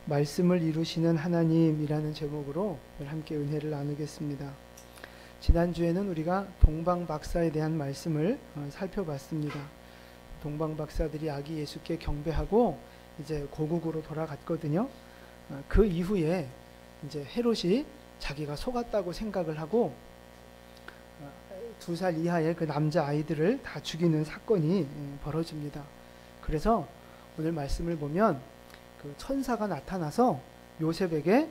말씀을 이루시는 하나님이라는 제목으로 함께 은혜를 나누겠습니다. 지난주에는 우리가 동방박사에 대한 말씀을 살펴봤습니다. 동방박사들이 아기 예수께 경배하고 이제 고국으로 돌아갔거든요. 그 이후에 이제 헤롯이 자기가 속았다고 생각을 하고 2살 이하의 그 남자 아이들을 다 죽이는 사건이 벌어집니다. 그래서 오늘 말씀을 보면 그 천사가 나타나서 요셉에게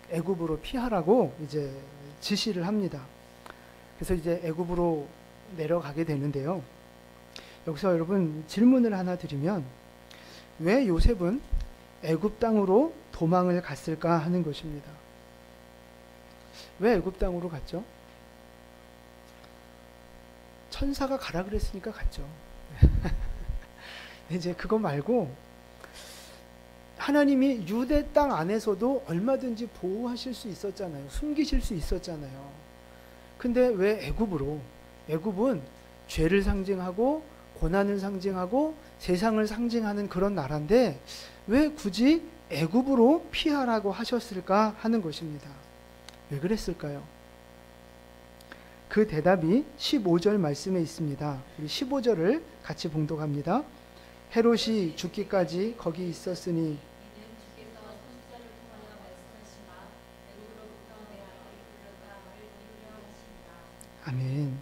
애굽으로 피하라고 이제 지시를 합니다. 그래서 이제 애굽으로 내려가게 되는데요. 여기서 여러분 질문을 하나 드리면, 왜 요셉은 애굽 땅으로 도망을 갔을까 하는 것입니다. 왜 애굽 땅으로 갔죠? 천사가 가라 그랬으니까 갔죠. 이제 그거 말고 하나님이 유대 땅 안에서도 얼마든지 보호하실 수 있었잖아요. 숨기실 수 있었잖아요. 근데 왜 애굽으로? 애굽은 죄를 상징하고 고난을 상징하고 세상을 상징하는 그런 나라인데 왜 굳이 애굽으로 피하라고 하셨을까 하는 것입니다. 왜 그랬을까요? 그 대답이 15절 말씀에 있습니다. 우리 15절을 같이 봉독합니다. 헤롯이 죽기까지 거기 있었으니 아멘.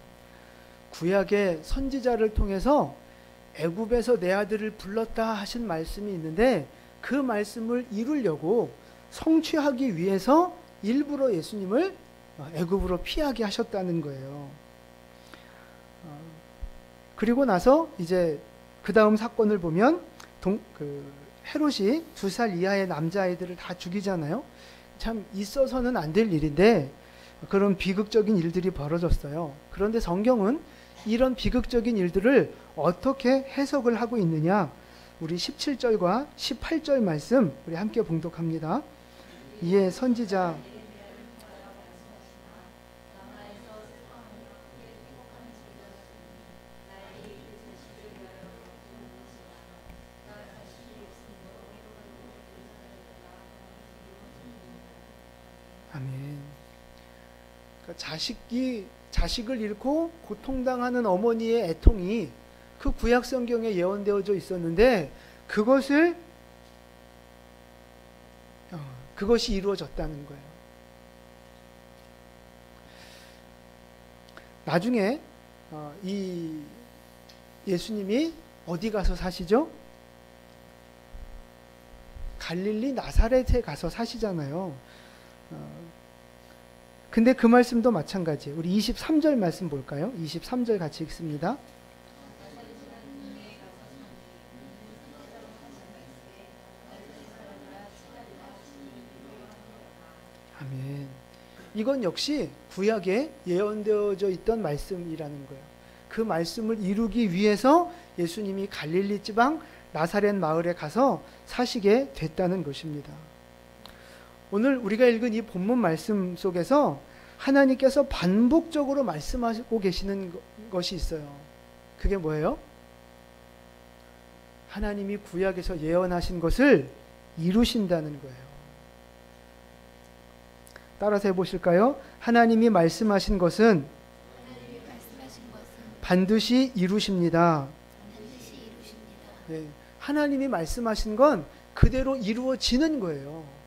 구약의 선지자를 통해서 애굽에서 내 아들을 불렀다 하신 말씀이 있는데 그 말씀을 이루려고 성취하기 위해서 일부러 예수님을 애굽으로 피하게 하셨다는 거예요. 그리고 나서 이제 그 다음 사건을 보면 헤롯이 2살 이하의 남자아이들을 다 죽이잖아요. 참 있어서는 안 될 일인데 그런 비극적인 일들이 벌어졌어요. 그런데 성경은 이런 비극적인 일들을 어떻게 해석을 하고 있느냐, 우리 17절과 18절 말씀 우리 함께 봉독합니다. 이에 선지자 아멘. 그러니까 자식을 잃고 고통당하는 어머니의 애통이 그 구약 성경에 예언되어져 있었는데 그것이 이루어졌다는 거예요. 나중에 이 예수님이 어디 가서 사시죠? 갈릴리 나사렛에 가서 사시잖아요. 근데 그 말씀도 마찬가지. 우리 23절 말씀 볼까요? 23절 같이 읽습니다. 아멘. 이건 역시 구약에 예언되어져 있던 말씀이라는 거예요. 그 말씀을 이루기 위해서 예수님이 갈릴리 지방 나사렛 마을에 가서 사시게 됐다는 것입니다. 오늘 우리가 읽은 이 본문 말씀 속에서 하나님께서 반복적으로 말씀하고 계시는 것이 있어요. 그게 뭐예요? 하나님이 구약에서 예언하신 것을 이루신다는 거예요. 따라서 해보실까요? 하나님이 말씀하신 것은 반드시 이루십니다. 네, 하나님이 말씀하신 건 그대로 이루어지는 거예요.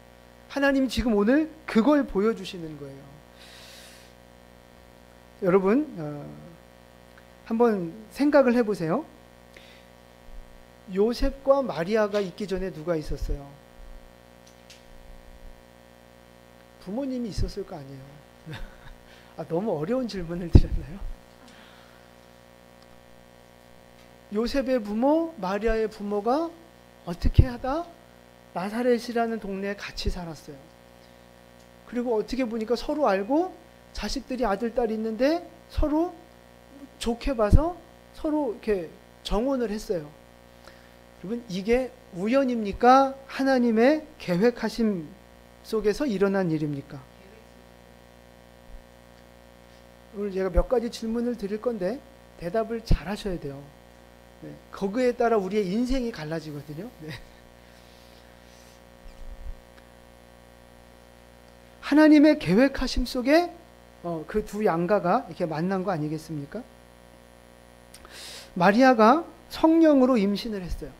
하나님이 지금 오늘 그걸 보여주시는 거예요. 여러분 한번 생각을 해보세요. 요셉과 마리아가 있기 전에 누가 있었어요? 부모님이 있었을 거 아니에요. 너무 어려운 질문을 드렸나요? 요셉의 부모, 마리아의 부모가 어떻게 하다 나사렛이라는 동네에 같이 살았어요. 그리고 어떻게 보니까 서로 알고 자식들이 아들, 딸이 있는데 서로 좋게 봐서 서로 이렇게 정혼을 했어요. 여러분, 이게 우연입니까? 하나님의 계획하심 속에서 일어난 일입니까? 오늘 제가 몇 가지 질문을 드릴 건데 대답을 잘 하셔야 돼요. 네, 거기에 따라 우리의 인생이 갈라지거든요. 네. 하나님의 계획하심 속에 그 두 양가가 이렇게 만난 거 아니겠습니까? 마리아가 성령으로 임신을 했어요.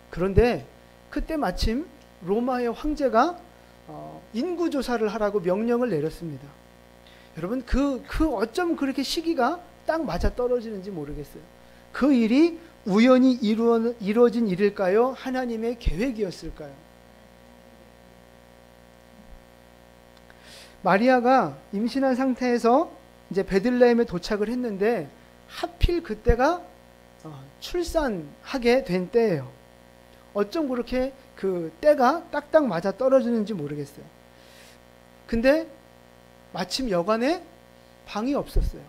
그런데 그때 마침 로마의 황제가 인구조사를 하라고 명령을 내렸습니다. 여러분, 그 어쩜 그렇게 시기가 딱 맞아 떨어지는지 모르겠어요. 그 일이 우연히 이루어진 일일까요? 하나님의 계획이었을까요? 마리아가 임신한 상태에서 이제 베들레헴에 도착을 했는데 하필 그때가 출산하게 된 때예요. 어쩜 그렇게 그 때가 딱딱 맞아 떨어지는지 모르겠어요. 근데 마침 여관에 방이 없었어요.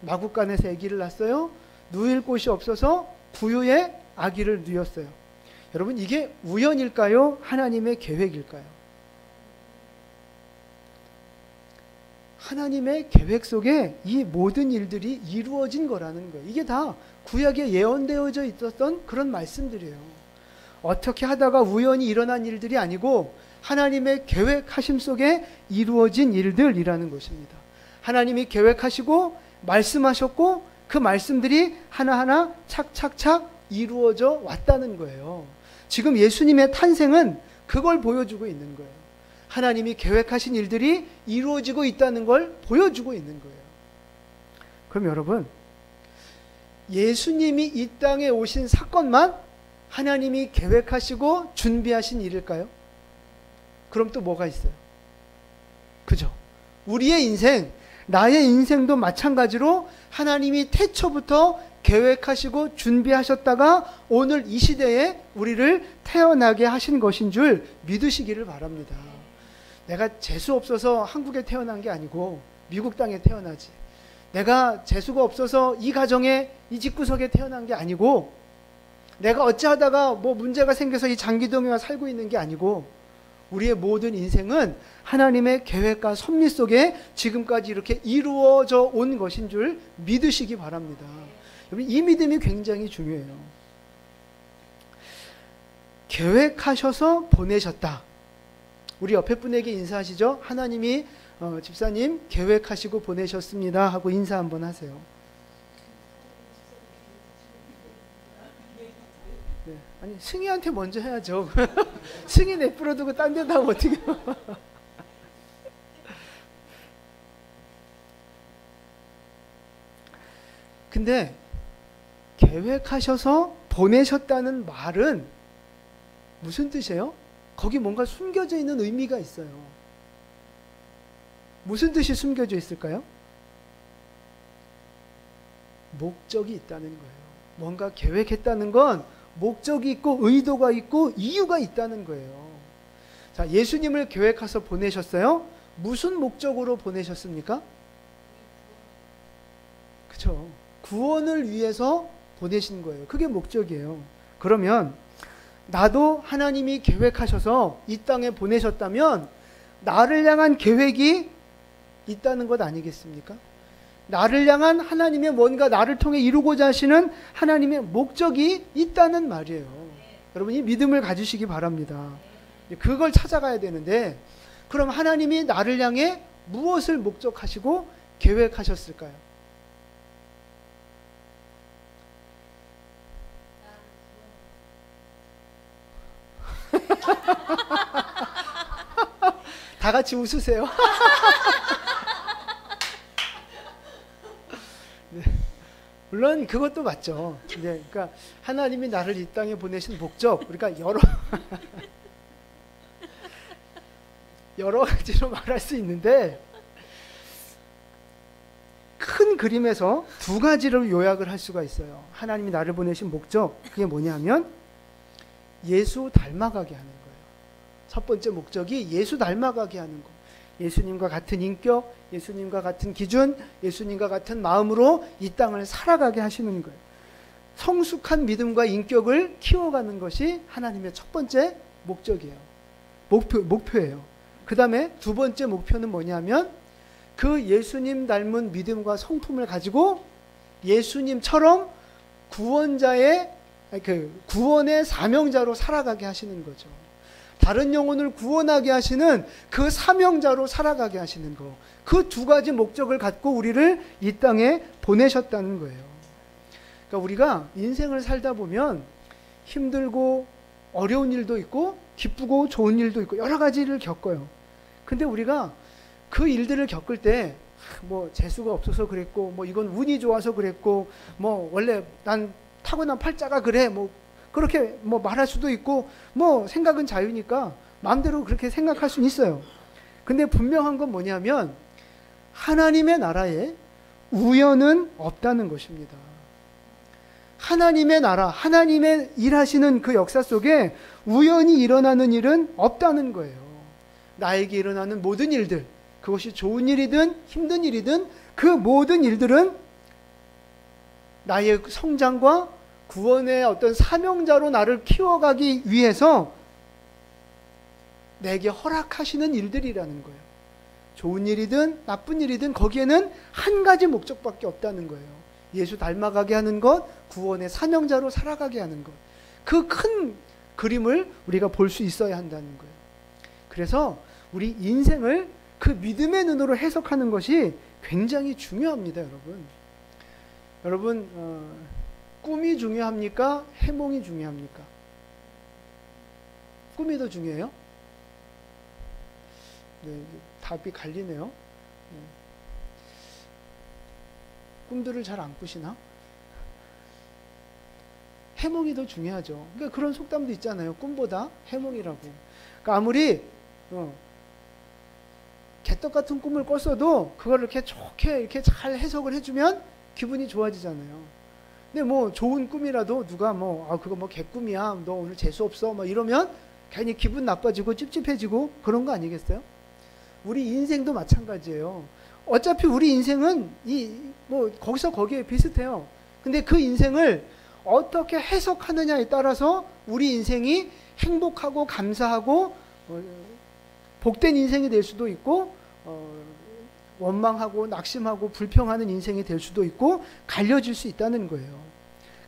마구간에서 아기를 낳았어요. 누일 곳이 없어서 부유에 아기를 누였어요. 여러분, 이게 우연일까요? 하나님의 계획일까요? 하나님의 계획 속에 이 모든 일들이 이루어진 거라는 거예요. 이게 다 구약에 예언되어져 있었던 그런 말씀들이에요. 어떻게 하다가 우연히 일어난 일들이 아니고 하나님의 계획하심 속에 이루어진 일들이라는 것입니다. 하나님이 계획하시고 말씀하셨고 그 말씀들이 하나하나 착착착 이루어져 왔다는 거예요. 지금 예수님의 탄생은 그걸 보여주고 있는 거예요. 하나님이 계획하신 일들이 이루어지고 있다는 걸 보여주고 있는 거예요. 그럼 여러분, 예수님이 이 땅에 오신 사건만 하나님이 계획하시고 준비하신 일일까요? 그럼 또 뭐가 있어요? 그죠? 우리의 인생, 나의 인생도 마찬가지로 하나님이 태초부터 계획하시고 준비하셨다가 오늘 이 시대에 우리를 태어나게 하신 것인 줄 믿으시기를 바랍니다. 내가 재수 없어서 한국에 태어난 게 아니고 미국 땅에 태어나지. 내가 재수가 없어서 이 가정에 이 집구석에 태어난 게 아니고 내가 어찌하다가 뭐 문제가 생겨서 이 장기동에 와 살고 있는 게 아니고 우리의 모든 인생은 하나님의 계획과 섭리 속에 지금까지 이렇게 이루어져 온 것인 줄 믿으시기 바랍니다. 여러분, 이 믿음이 굉장히 중요해요. 계획하셔서 보내셨다. 우리 옆에 분에게 인사하시죠. 하나님이 집사님 계획하시고 보내셨습니다 하고 인사 한번 하세요. 네. 아니, 승희한테 먼저 해야죠. 승희 내버려두고 딴 데다 하면 어떻게 근데 계획하셔서 보내셨다는 말은 무슨 뜻이에요? 거기 뭔가 숨겨져 있는 의미가 있어요. 무슨 뜻이 숨겨져 있을까요? 목적이 있다는 거예요. 뭔가 계획했다는 건 목적이 있고 의도가 있고 이유가 있다는 거예요. 자, 예수님을 계획해서 보내셨어요. 무슨 목적으로 보내셨습니까? 그렇죠. 구원을 위해서 보내신 거예요. 그게 목적이에요. 그러면 나도 하나님이 계획하셔서 이 땅에 보내셨다면 나를 향한 계획이 있다는 것 아니겠습니까? 나를 향한 하나님의 뭔가 나를 통해 이루고자 하시는 하나님의 목적이 있다는 말이에요. 여러분이 믿음을 가지시기 바랍니다. 그걸 찾아가야 되는데 그럼 하나님이 나를 향해 무엇을 목적하시고 계획하셨을까요? 다 같이 웃으세요. 네. 물론 그것도 맞죠. 네, 그러니까 하나님이 나를 이 땅에 보내신 목적, 그러니까 여러 가지로 말할 수 있는데 큰 그림에서 두 가지를 요약을 할 수가 있어요. 하나님이 나를 보내신 목적, 그게 뭐냐면 예수 닮아가게 하는 거예요. 첫 번째 목적이 예수 닮아가게 하는 거. 예수님과 같은 인격, 예수님과 같은 기준, 예수님과 같은 마음으로 이 땅을 살아가게 하시는 거예요. 성숙한 믿음과 인격을 키워가는 것이 하나님의 첫 번째 목적이에요. 목표예요. 그 다음에 두 번째 목표는 뭐냐면 그 예수님 닮은 믿음과 성품을 가지고 예수님처럼 구원의 사명자로 살아가게 하시는 거죠. 다른 영혼을 구원하게 하시는 그 사명자로 살아가게 하시는 거. 그 두 가지 목적을 갖고 우리를 이 땅에 보내셨다는 거예요. 그러니까 우리가 인생을 살다 보면 힘들고 어려운 일도 있고 기쁘고 좋은 일도 있고 여러 가지를 겪어요. 근데 우리가 그 일들을 겪을 때 뭐 재수가 없어서 그랬고 뭐 이건 운이 좋아서 그랬고 뭐 원래 난 타고난 팔자가 그래 뭐 그렇게 뭐 말할 수도 있고 뭐 생각은 자유니까 마음대로 그렇게 생각할 수는 있어요. 근데 분명한 건 뭐냐면 하나님의 나라에 우연은 없다는 것입니다. 하나님의 나라, 하나님의 일하시는 그 역사 속에 우연히 일어나는 일은 없다는 거예요. 나에게 일어나는 모든 일들, 그것이 좋은 일이든 힘든 일이든 그 모든 일들은 나의 성장과 구원의 어떤 사명자로 나를 키워가기 위해서 내게 허락하시는 일들이라는 거예요. 좋은 일이든 나쁜 일이든 거기에는 한 가지 목적밖에 없다는 거예요. 예수 닮아가게 하는 것, 구원의 사명자로 살아가게 하는 것. 그 큰 그림을 우리가 볼 수 있어야 한다는 거예요. 그래서 우리 인생을 그 믿음의 눈으로 해석하는 것이 굉장히 중요합니다, 여러분. 여러분, 꿈이 중요합니까? 해몽이 중요합니까? 꿈이 더 중요해요? 네, 답이 갈리네요. 네. 꿈들을 잘 안 꾸시나? 해몽이 더 중요하죠. 그러니까 그런 속담도 있잖아요. 꿈보다 해몽이라고. 그러니까 아무리 개떡 같은 꿈을 꿨어도 그걸 이렇게 좋게 이렇게 잘 해석을 해주면 기분이 좋아지잖아요. 근데 뭐 좋은 꿈이라도 누가 그거 개꿈이야. 너 오늘 재수 없어. 이러면 괜히 기분 나빠지고 찝찝해지고 그런 거 아니겠어요? 우리 인생도 마찬가지예요. 어차피 우리 인생은 거기서 거기에 비슷해요. 근데 그 인생을 어떻게 해석하느냐에 따라서 우리 인생이 행복하고 감사하고 복된 인생이 될 수도 있고 원망하고 낙심하고 불평하는 인생이 될 수도 있고 갈려질 수 있다는 거예요.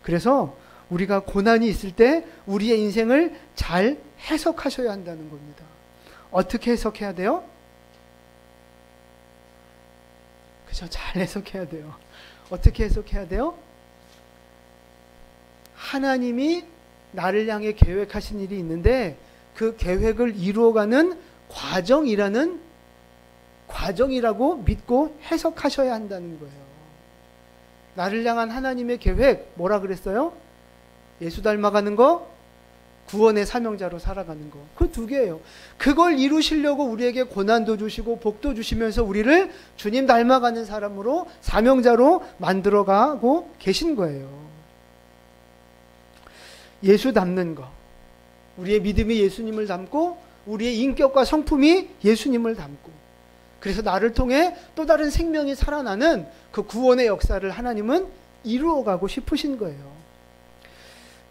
그래서 우리가 고난이 있을 때 우리의 인생을 잘 해석하셔야 한다는 겁니다. 어떻게 해석해야 돼요? 그죠? 잘 해석해야 돼요. 어떻게 해석해야 돼요? 하나님이 나를 향해 계획하신 일이 있는데 그 계획을 이루어가는 과정이라고 믿고 해석하셔야 한다는 거예요. 나를 향한 하나님의 계획 뭐라 그랬어요? 예수 닮아가는 거, 구원의 사명자로 살아가는 거. 그 두 개예요. 그걸 이루시려고 우리에게 고난도 주시고 복도 주시면서 우리를 주님 닮아가는 사람으로 사명자로 만들어가고 계신 거예요. 예수 닮는 거. 우리의 믿음이 예수님을 닮고 우리의 인격과 성품이 예수님을 닮고 그래서 나를 통해 또 다른 생명이 살아나는 그 구원의 역사를 하나님은 이루어가고 싶으신 거예요.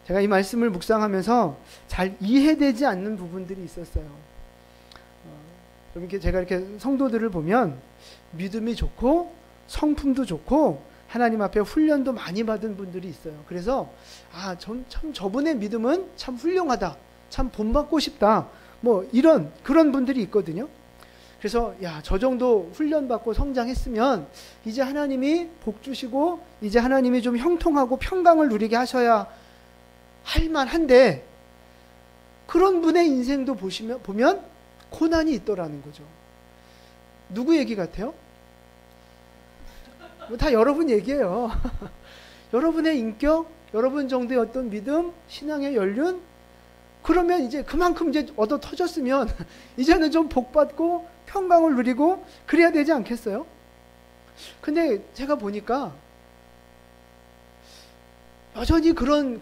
제가 이 말씀을 묵상하면서 잘 이해되지 않는 부분들이 있었어요. 이렇게 제가 이렇게 성도들을 보면 믿음이 좋고 성품도 좋고 하나님 앞에 훈련도 많이 받은 분들이 있어요. 그래서 참 저분의 믿음은 참 훌륭하다. 참 본받고 싶다. 그런 분들이 있거든요. 그래서 저 정도 훈련받고 성장했으면 이제 하나님이 복 주시고 이제 하나님이 좀 형통하고 평강을 누리게 하셔야 할 만한데 그런 분의 인생도 보면 고난이 있더라는 거죠. 누구 얘기 같아요? 다 여러분 얘기예요. 여러분의 인격, 여러분 정도의 어떤 믿음, 신앙의 연륜, 그러면 이제 그만큼 이제 얻어 터졌으면 이제는 좀 복받고 평강을 누리고 그래야 되지 않겠어요? 근데 제가 보니까 여전히 그런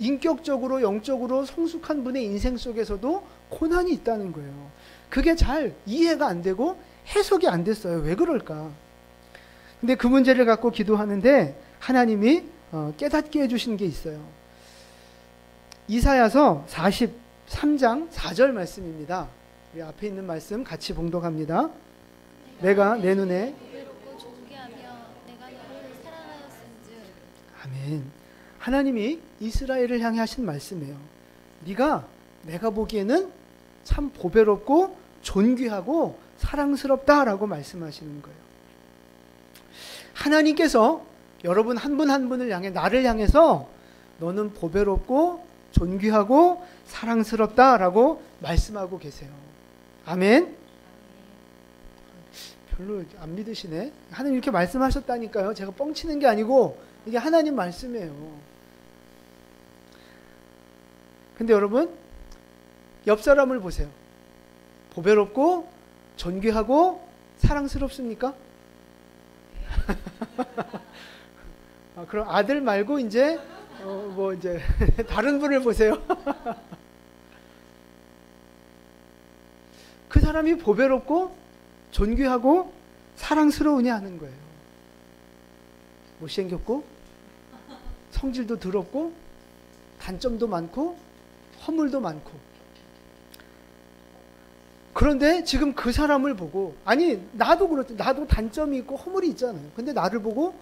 인격적으로 영적으로 성숙한 분의 인생 속에서도 고난이 있다는 거예요. 그게 잘 이해가 안 되고 해석이 안 됐어요. 왜 그럴까? 근데 그 문제를 갖고 기도하는데 하나님이 깨닫게 해주신 게 있어요. 이사야서 43장 4절 말씀입니다. 우리 앞에 있는 말씀 같이 봉독합니다. 내가 내 눈에 아멘. 하나님이 이스라엘을 향해 하신 말씀이에요. 네가 내가 보기에는 참 보배롭고 존귀하고 사랑스럽다라고 말씀하시는 거예요. 하나님께서 여러분 한 분 한 분을 향해, 나를 향해서 너는 보배롭고 존귀하고 사랑스럽다라고 말씀하고 계세요. 아멘. 별로 안 믿으시네. 하나님 이렇게 말씀하셨다니까요. 제가 뻥치는 게 아니고 이게 하나님 말씀이에요. 근데 여러분, 옆 사람을 보세요. 보배롭고 존귀하고 사랑스럽습니까? 그럼 아들 말고 이제 이제 다른 분을 보세요. 그 사람이 보배롭고 존귀하고 사랑스러우냐 하는 거예요. 못생겼고 성질도 더럽고 단점도 많고 허물도 많고. 그런데 지금 그 사람을 보고, 아니 나도 그렇지, 나도 단점이 있고 허물이 있잖아요. 근데 나를 보고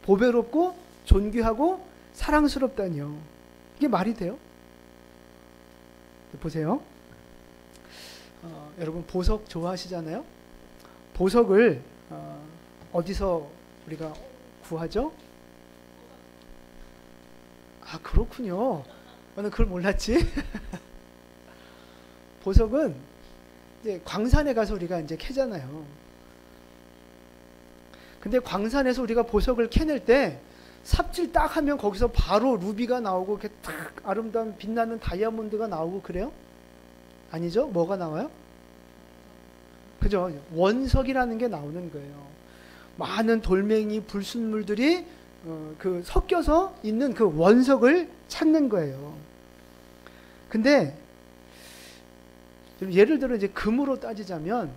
보배롭고 존귀하고 사랑스럽다니요. 이게 말이 돼요? 보세요. 여러분 보석 좋아하시잖아요. 보석을 어디서 우리가 구하죠? 아, 그렇군요. 나는 그걸 몰랐지. 보석은 이제 광산에 가서 우리가 이제 캐잖아요. 근데 광산에서 우리가 보석을 캐낼 때 삽질 딱 하면 거기서 바로 루비가 나오고 이렇게 딱 아름다운 빛나는 다이아몬드가 나오고 그래요? 아니죠? 뭐가 나와요? 그죠? 원석이라는 게 나오는 거예요. 많은 돌멩이, 불순물들이 그 섞여서 있는 그 원석을 찾는 거예요. 근데 예를 들어 이제 금으로 따지자면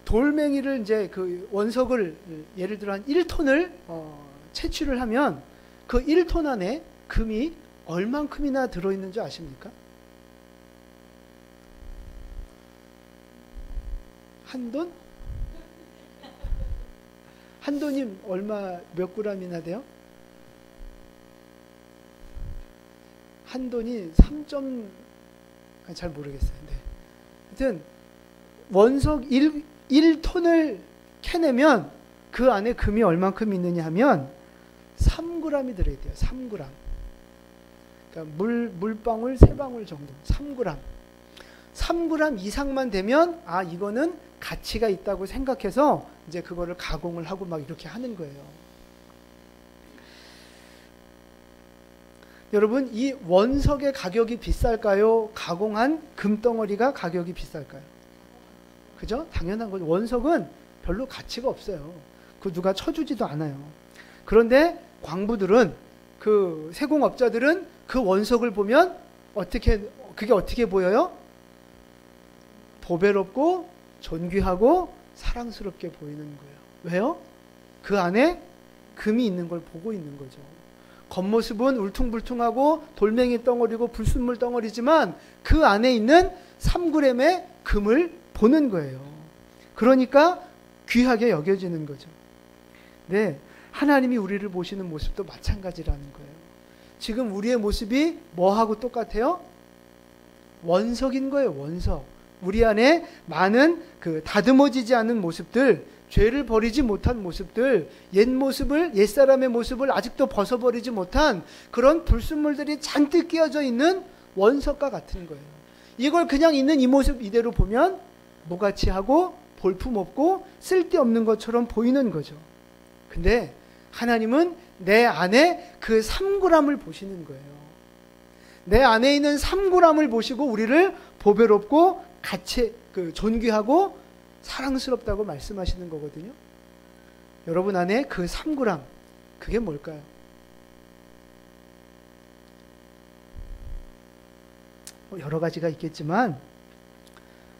돌멩이를 이제 그 원석을 예를 들어 한 1톤을 채취를 하면 그 1톤 안에 금이 얼만큼이나 들어있는 줄 아십니까? 한 돈? 한 돈이 얼마, 몇 그램이나 돼요? 한 돈이 3잘 모르겠어요. 네. 하여튼 원석 1톤을 캐내면 그 안에 금이 얼만큼 있느냐 하면 3g이 들어야 돼요. 3g. 그러니까 물방울 3방울 정도. 3g. 3g 이상만 되면 아, 이거는 가치가 있다고 생각해서 이제 그거를 가공을 하고 막 이렇게 하는 거예요. 여러분, 이 원석의 가격이 비쌀까요? 가공한 금덩어리가 가격이 비쌀까요? 그죠? 당연한 거죠. 원석은 별로 가치가 없어요. 그 누가 쳐주지도 않아요. 그런데 광부들은, 그 세공업자들은 그 원석을 보면 그게 어떻게 보여요? 보배롭고 존귀하고 사랑스럽게 보이는 거예요. 왜요? 그 안에 금이 있는 걸 보고 있는 거죠. 겉모습은 울퉁불퉁하고 돌멩이 덩어리고 불순물 덩어리지만 그 안에 있는 3g의 금을 보는 거예요. 그러니까 귀하게 여겨지는 거죠. 네, 하나님이 우리를 보시는 모습도 마찬가지라는 거예요. 지금 우리의 모습이 뭐하고 똑같아요? 원석인 거예요. 원석. 우리 안에 많은 그 다듬어지지 않은 모습들, 죄를 버리지 못한 모습들, 옛사람의 모습을 아직도 벗어버리지 못한 그런 불순물들이 잔뜩 끼어져 있는 원석과 같은 거예요. 이걸 그냥 있는 이 모습 이대로 보면 모가치하고 볼품없고 쓸데없는 것처럼 보이는 거죠. 근데 하나님은 내 안에 그 3g을 보시는 거예요. 내 안에 있는 3g을 보시고 우리를 보배롭고 존귀하고 사랑스럽다고 말씀하시는 거거든요. 여러분 안에 그 3g, 그게 뭘까요? 여러 가지가 있겠지만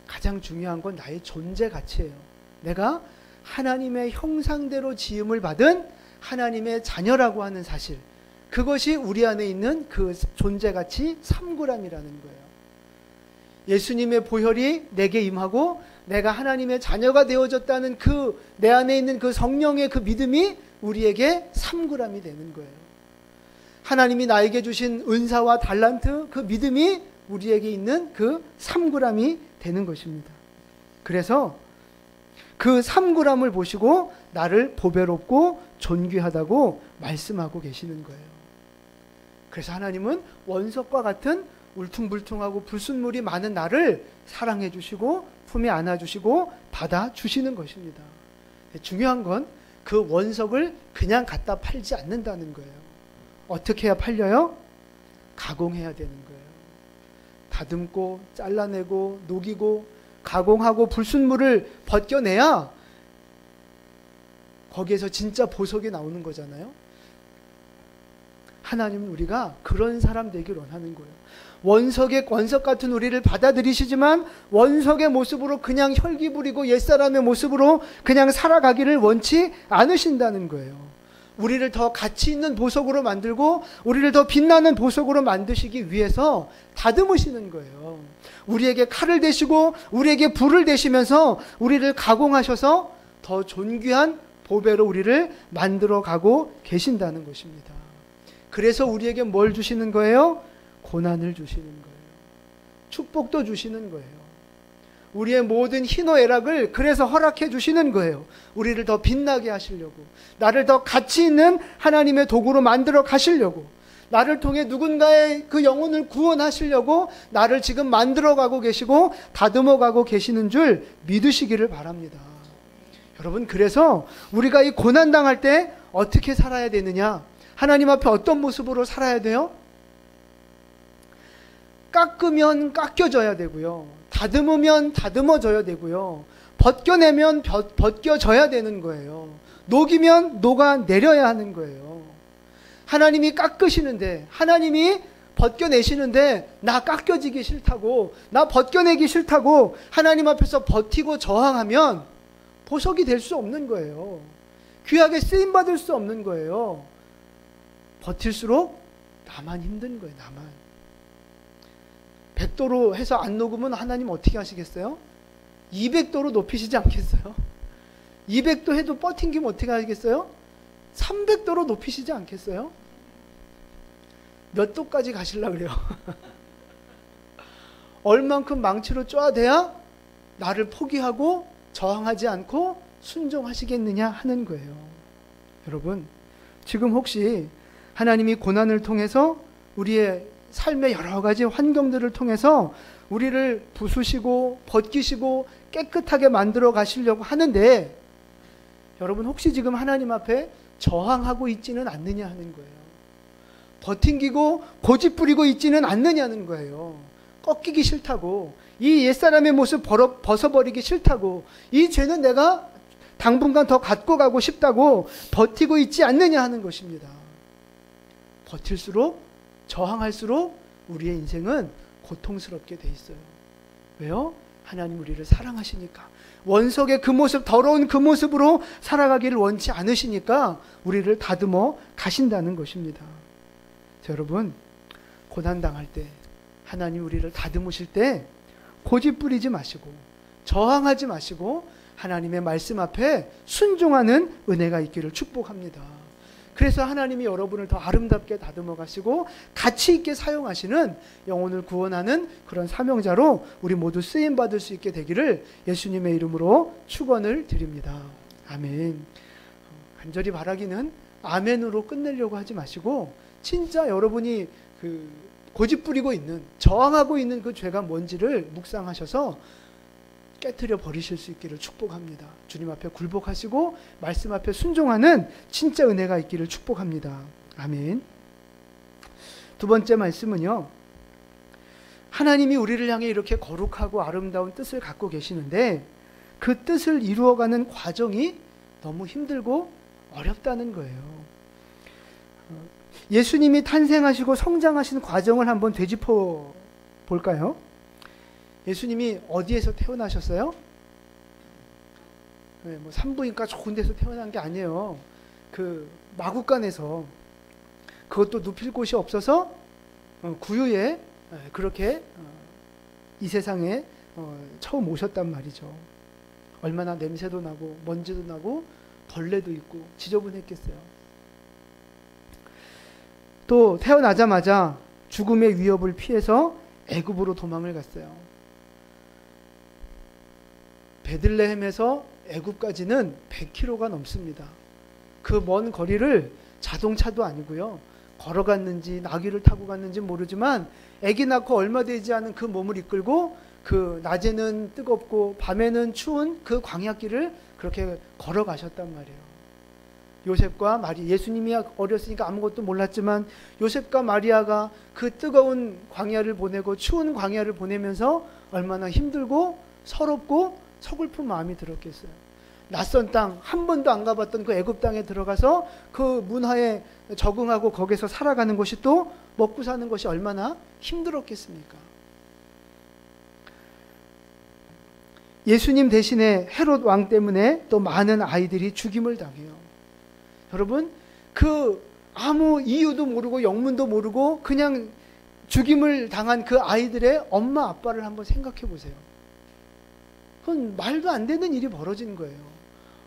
가장 중요한 건 나의 존재 가치예요. 내가 하나님의 형상대로 지음을 받은 하나님의 자녀라고 하는 사실, 그것이 우리 안에 있는 그 존재 가치 3g이라는 거예요. 예수님의 보혈이 내게 임하고 내가 하나님의 자녀가 되어졌다는 그 내 안에 있는 그 성령의 그 믿음이 우리에게 3g이 되는 거예요. 하나님이 나에게 주신 은사와 달란트, 그 믿음이 우리에게 있는 그 3g이 되는 것입니다. 그래서 그 3g을 보시고 나를 보배롭고 존귀하다고 말씀하고 계시는 거예요. 그래서 하나님은 원석과 같은 울퉁불퉁하고 불순물이 많은 나를 사랑해 주시고 품에 안아 주시고 받아 주시는 것입니다. 중요한 건 그 원석을 그냥 갖다 팔지 않는다는 거예요. 어떻게 해야 팔려요? 가공해야 되는 거예요. 다듬고 잘라내고 녹이고 가공하고 불순물을 벗겨내야 거기에서 진짜 보석이 나오는 거잖아요. 하나님은 우리가 그런 사람 되길 원하는 거예요. 원석 같은 우리를 받아들이시지만 원석의 모습으로 그냥 혈기 부리고 옛사람의 모습으로 그냥 살아가기를 원치 않으신다는 거예요. 우리를 더 가치 있는 보석으로 만들고 우리를 더 빛나는 보석으로 만드시기 위해서 다듬으시는 거예요. 우리에게 칼을 대시고 우리에게 불을 대시면서 우리를 가공하셔서 더 존귀한 보배로 우리를 만들어 가고 계신다는 것입니다. 그래서 우리에게 뭘 주시는 거예요? 고난을 주시는 거예요. 축복도 주시는 거예요. 우리의 모든 희노애락을 그래서 허락해 주시는 거예요. 우리를 더 빛나게 하시려고, 나를 더 가치 있는 하나님의 도구로 만들어 가시려고, 나를 통해 누군가의 그 영혼을 구원하시려고 나를 지금 만들어 가고 계시고 다듬어 가고 계시는 줄 믿으시기를 바랍니다. 여러분, 그래서 우리가 이 고난 당할 때 어떻게 살아야 되느냐? 하나님 앞에 어떤 모습으로 살아야 돼요? 깎으면 깎여져야 되고요. 다듬으면 다듬어져야 되고요. 벗겨내면 벗겨져야 되는 거예요. 녹이면 녹아내려야 하는 거예요. 하나님이 깎으시는데, 하나님이 벗겨내시는데 나 깎여지기 싫다고, 나 벗겨내기 싫다고 하나님 앞에서 버티고 저항하면 보석이 될 수 없는 거예요. 귀하게 쓰임받을 수 없는 거예요. 버틸수록 나만 힘든 거예요. 나만. 100도로 해서 안 녹으면 하나님 어떻게 하시겠어요? 200도로 높이시지 않겠어요? 200도 해도 버팅기면 어떻게 하시겠어요? 300도로 높이시지 않겠어요? 몇 도까지 가시려고 그래요? 얼만큼 망치로 쪼아대야 나를 포기하고 저항하지 않고 순종하시겠느냐 하는 거예요. 여러분, 지금 혹시 하나님이 고난을 통해서 우리의 삶의 여러 가지 환경들을 통해서 우리를 부수시고 벗기시고 깨끗하게 만들어 가시려고 하는데, 여러분 혹시 지금 하나님 앞에 저항하고 있지는 않느냐 하는 거예요. 버팅기고 고집부리고 있지는 않느냐는 거예요. 꺾이기 싫다고, 이 옛사람의 모습 벗어버리기 싫다고, 이 죄는 내가 당분간 더 갖고 가고 싶다고 버티고 있지 않느냐 하는 것입니다. 버틸수록, 저항할수록 우리의 인생은 고통스럽게 돼 있어요. 왜요? 하나님 우리를 사랑하시니까. 원석의 그 모습, 더러운 그 모습으로 살아가기를 원치 않으시니까 우리를 다듬어 가신다는 것입니다. 자, 여러분, 고난당할 때, 하나님 우리를 다듬으실 때 고집 부리지 마시고 저항하지 마시고 하나님의 말씀 앞에 순종하는 은혜가 있기를 축복합니다. 그래서 하나님이 여러분을 더 아름답게 다듬어 가시고 가치 있게 사용하시는, 영혼을 구원하는 그런 사명자로 우리 모두 쓰임 받을 수 있게 되기를 예수님의 이름으로 축원을 드립니다. 아멘. 간절히 바라기는 아멘으로 끝내려고 하지 마시고, 진짜 여러분이 그 고집 부리고 있는, 저항하고 있는 그 죄가 뭔지를 묵상하셔서 깨트려 버리실 수 있기를 축복합니다. 주님 앞에 굴복하시고 말씀 앞에 순종하는 진짜 은혜가 있기를 축복합니다. 아멘. 두 번째 말씀은요, 하나님이 우리를 향해 이렇게 거룩하고 아름다운 뜻을 갖고 계시는데 그 뜻을 이루어가는 과정이 너무 힘들고 어렵다는 거예요. 예수님이 탄생하시고 성장하신 과정을 한번 되짚어 볼까요? 예수님이 어디에서 태어나셨어요? 뭐 산부인과 좋은 데서 태어난 게 아니에요. 그 마구간에서, 그것도 눕힐 곳이 없어서 구유에 그렇게 이 세상에 처음 오셨단 말이죠. 얼마나 냄새도 나고 먼지도 나고 벌레도 있고 지저분했겠어요. 또 태어나자마자 죽음의 위협을 피해서 애굽으로 도망을 갔어요. 베들레헴에서 애굽까지는 100km가 넘습니다. 그 먼 거리를 자동차도 아니고요. 걸어갔는지 나귀를 타고 갔는지 모르지만 아기 낳고 얼마 되지 않은 그 몸을 이끌고 그 낮에는 뜨겁고 밤에는 추운 그 광야길을 그렇게 걸어가셨단 말이에요. 요셉과 예수님이 어렸으니까 아무것도 몰랐지만 요셉과 마리아가 그 뜨거운 광야를 보내고 추운 광야를 보내면서 얼마나 힘들고 서럽고 서글픈 마음이 들었겠어요. 낯선 땅, 한 번도 안 가봤던 그 애굽 땅에 들어가서 그 문화에 적응하고 거기서 살아가는 것이 또 먹고 사는 것이 얼마나 힘들었겠습니까? 예수님 대신에 헤롯 왕 때문에 또 많은 아이들이 죽임을 당해요. 여러분, 그 아무 이유도 모르고 영문도 모르고 그냥 죽임을 당한 그 아이들의 엄마 아빠를 한번 생각해 보세요. 그건 말도 안 되는 일이 벌어진 거예요.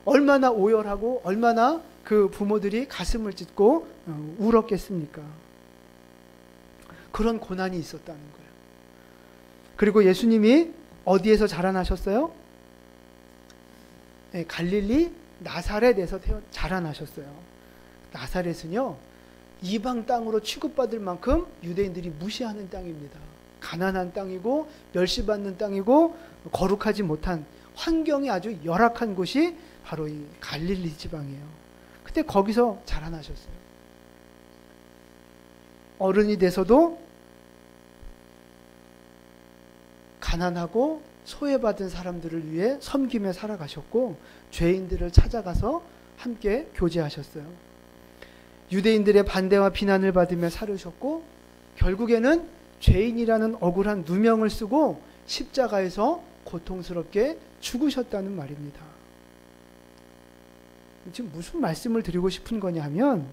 얼마나 오열하고 얼마나 그 부모들이 가슴을 찢고 울었겠습니까? 그런 고난이 있었다는 거예요. 그리고 예수님이 어디에서 자라나셨어요? 네, 갈릴리 나사렛에서 자라나셨어요. 나사렛은요, 이방 땅으로 취급받을 만큼 유대인들이 무시하는 땅입니다. 가난한 땅이고 멸시받는 땅이고 거룩하지 못한 환경이 아주 열악한 곳이 바로 이 갈릴리 지방이에요. 근데 거기서 자라나셨어요. 어른이 돼서도 가난하고 소외받은 사람들을 위해 섬기며 살아가셨고 죄인들을 찾아가서 함께 교제하셨어요. 유대인들의 반대와 비난을 받으며 살으셨고 결국에는 죄인이라는 억울한 누명을 쓰고 십자가에서 고통스럽게 죽으셨다는 말입니다. 지금 무슨 말씀을 드리고 싶은 거냐 하면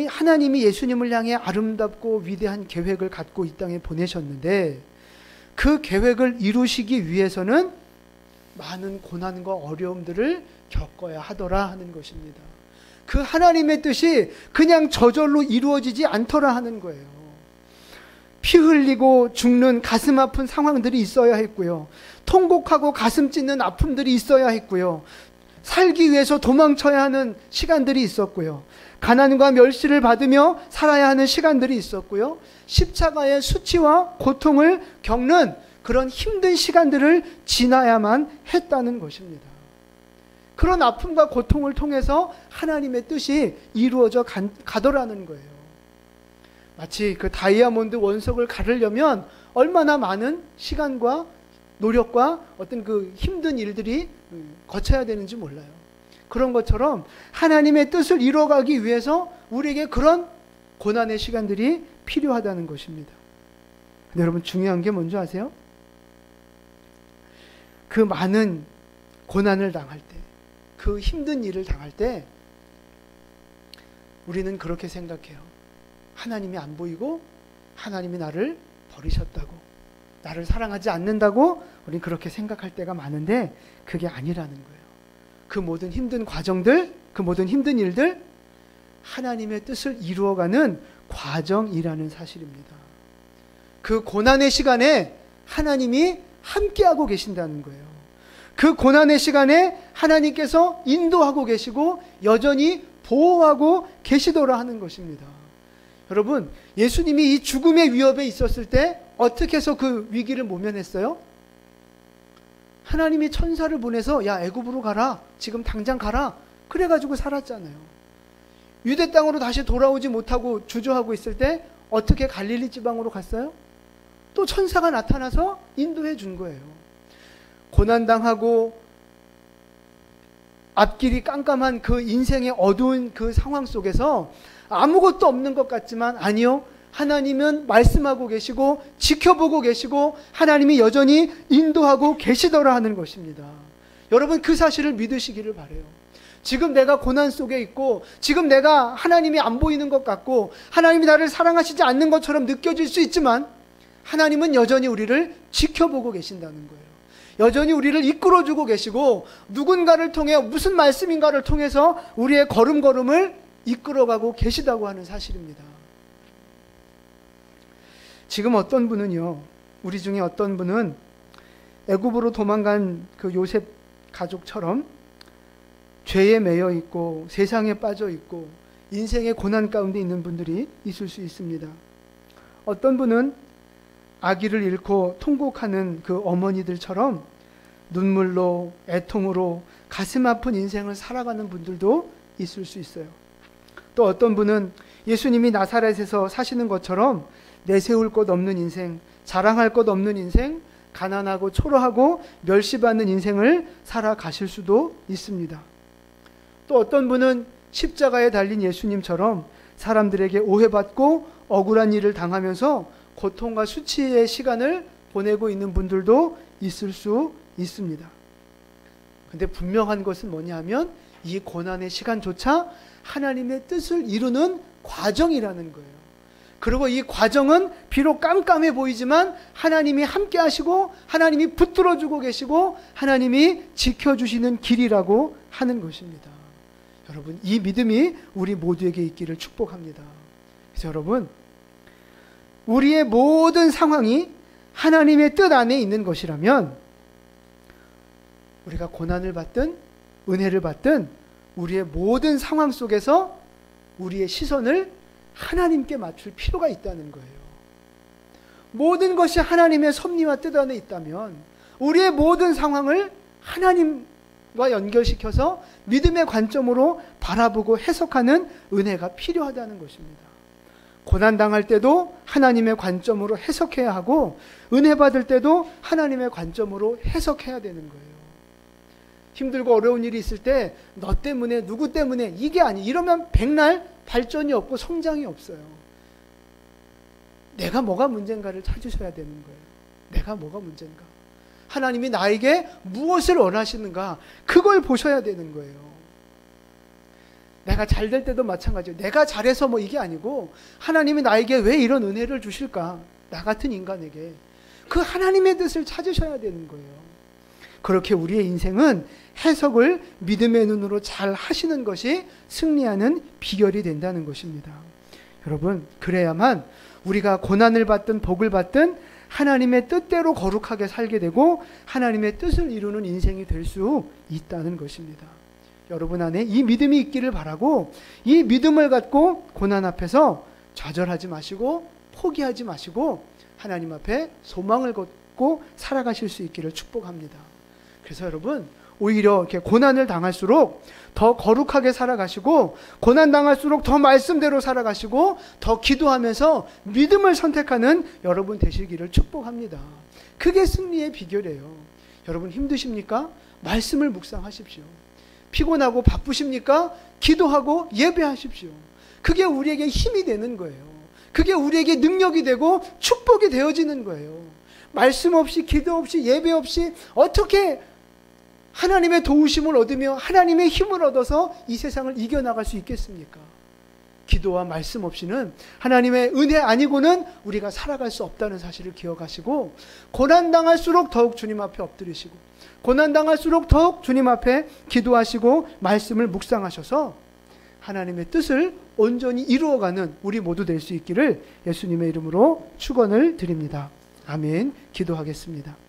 하나님이 예수님을 향해 아름답고 위대한 계획을 갖고 이 땅에 보내셨는데 그 계획을 이루시기 위해서는 많은 고난과 어려움들을 겪어야 하더라 하는 것입니다. 그 하나님의 뜻이 그냥 저절로 이루어지지 않더라 하는 거예요. 피 흘리고 죽는 가슴 아픈 상황들이 있어야 했고요. 통곡하고 가슴 찢는 아픔들이 있어야 했고요. 살기 위해서 도망쳐야 하는 시간들이 있었고요. 가난과 멸시를 받으며 살아야 하는 시간들이 있었고요. 십자가의 수치와 고통을 겪는 그런 힘든 시간들을 지나야만 했다는 것입니다. 그런 아픔과 고통을 통해서 하나님의 뜻이 이루어져 가더라는 거예요. 마치 그 다이아몬드 원석을 가르려면 얼마나 많은 시간과 노력과 어떤 그 힘든 일들이 거쳐야 되는지 몰라요. 그런 것처럼 하나님의 뜻을 이루어가기 위해서 우리에게 그런 고난의 시간들이 필요하다는 것입니다. 근데 여러분 중요한 게 뭔지 아세요? 그 많은 고난을 당할 때, 그 힘든 일을 당할 때 우리는 그렇게 생각해요. 하나님이 안 보이고 하나님이 나를 버리셨다고, 나를 사랑하지 않는다고 우리는 그렇게 생각할 때가 많은데 그게 아니라는 거예요. 그 모든 힘든 과정들, 그 모든 힘든 일들 하나님의 뜻을 이루어가는 과정이라는 사실입니다. 그 고난의 시간에 하나님이 함께하고 계신다는 거예요. 그 고난의 시간에 하나님께서 인도하고 계시고 여전히 보호하고 계시더라 하는 것입니다. 여러분, 예수님이 이 죽음의 위협에 있었을 때 어떻게 해서 그 위기를 모면했어요? 하나님이 천사를 보내서 야 애굽으로 가라, 지금 당장 가라, 그래가지고 살았잖아요. 유대 땅으로 다시 돌아오지 못하고 주저하고 있을 때 어떻게 갈릴리 지방으로 갔어요? 또 천사가 나타나서 인도해 준 거예요. 고난당하고 앞길이 깜깜한 그 인생의 어두운 그 상황 속에서 아무것도 없는 것 같지만 아니요, 하나님은 말씀하고 계시고 지켜보고 계시고 하나님이 여전히 인도하고 계시더라 하는 것입니다. 여러분 그 사실을 믿으시기를 바라요. 지금 내가 고난 속에 있고 지금 내가 하나님이 안 보이는 것 같고 하나님이 나를 사랑하시지 않는 것처럼 느껴질 수 있지만 하나님은 여전히 우리를 지켜보고 계신다는 거예요. 여전히 우리를 이끌어주고 계시고 누군가를 통해 무슨 말씀인가를 통해서 우리의 걸음걸음을 이끌어가고 계시다고 하는 사실입니다. 지금 어떤 분은요, 우리 중에 어떤 분은 애굽으로 도망간 그 요셉 가족처럼 죄에 매여 있고 세상에 빠져 있고 인생의 고난 가운데 있는 분들이 있을 수 있습니다. 어떤 분은 아기를 잃고 통곡하는 그 어머니들처럼 눈물로 애통으로 가슴 아픈 인생을 살아가는 분들도 있을 수 있어요. 또 어떤 분은 예수님이 나사렛에서 사시는 것처럼 내세울 것 없는 인생, 자랑할 것 없는 인생, 가난하고 초라하고 멸시받는 인생을 살아가실 수도 있습니다. 또 어떤 분은 십자가에 달린 예수님처럼 사람들에게 오해받고 억울한 일을 당하면서 고통과 수치의 시간을 보내고 있는 분들도 있을 수 있습니다. 근데 분명한 것은 뭐냐면 이 고난의 시간조차 하나님의 뜻을 이루는 과정이라는 거예요. 그리고 이 과정은 비록 깜깜해 보이지만 하나님이 함께 하시고 하나님이 붙들어주고 계시고 하나님이 지켜주시는 길이라고 하는 것입니다. 여러분, 이 믿음이 우리 모두에게 있기를 축복합니다. 그래서 여러분, 우리의 모든 상황이 하나님의 뜻 안에 있는 것이라면 우리가 고난을 받든 은혜를 받든 우리의 모든 상황 속에서 우리의 시선을 하나님께 맞출 필요가 있다는 거예요. 모든 것이 하나님의 섭리와 뜻 안에 있다면 우리의 모든 상황을 하나님과 연결시켜서 믿음의 관점으로 바라보고 해석하는 은혜가 필요하다는 것입니다. 고난당할 때도 하나님의 관점으로 해석해야 하고 은혜 받을 때도 하나님의 관점으로 해석해야 되는 거예요. 힘들고 어려운 일이 있을 때 너 때문에 누구 때문에 이게 아니, 이러면 백날 발전이 없고 성장이 없어요. 내가 뭐가 문제인가를 찾으셔야 되는 거예요. 내가 뭐가 문제인가, 하나님이 나에게 무엇을 원하시는가, 그걸 보셔야 되는 거예요. 내가 잘 될 때도 마찬가지예요. 내가 잘해서 뭐 이게 아니고 하나님이 나에게 왜 이런 은혜를 주실까, 나 같은 인간에게. 그 하나님의 뜻을 찾으셔야 되는 거예요. 그렇게 우리의 인생은 해석을 믿음의 눈으로 잘 하시는 것이 승리하는 비결이 된다는 것입니다. 여러분, 그래야만 우리가 고난을 받든 복을 받든 하나님의 뜻대로 거룩하게 살게 되고 하나님의 뜻을 이루는 인생이 될 수 있다는 것입니다. 여러분 안에 이 믿음이 있기를 바라고, 이 믿음을 갖고 고난 앞에서 좌절하지 마시고 포기하지 마시고 하나님 앞에 소망을 걷고 살아가실 수 있기를 축복합니다. 그래서 여러분, 오히려 이렇게 고난을 당할수록 더 거룩하게 살아가시고 고난 당할수록 더 말씀대로 살아가시고 더 기도하면서 믿음을 선택하는 여러분 되시기를 축복합니다. 그게 승리의 비결이에요. 여러분 힘드십니까? 말씀을 묵상하십시오. 피곤하고 바쁘십니까? 기도하고 예배하십시오. 그게 우리에게 힘이 되는 거예요. 그게 우리에게 능력이 되고 축복이 되어지는 거예요. 말씀 없이 기도 없이 예배 없이 어떻게 하나님의 도우심을 얻으며 하나님의 힘을 얻어서 이 세상을 이겨나갈 수 있겠습니까? 기도와 말씀 없이는, 하나님의 은혜 아니고는 우리가 살아갈 수 없다는 사실을 기억하시고 고난당할수록 더욱 주님 앞에 엎드리시고 고난당할수록 더욱 주님 앞에 기도하시고 말씀을 묵상하셔서 하나님의 뜻을 온전히 이루어가는 우리 모두 될 수 있기를 예수님의 이름으로 축원을 드립니다. 아멘. 기도하겠습니다.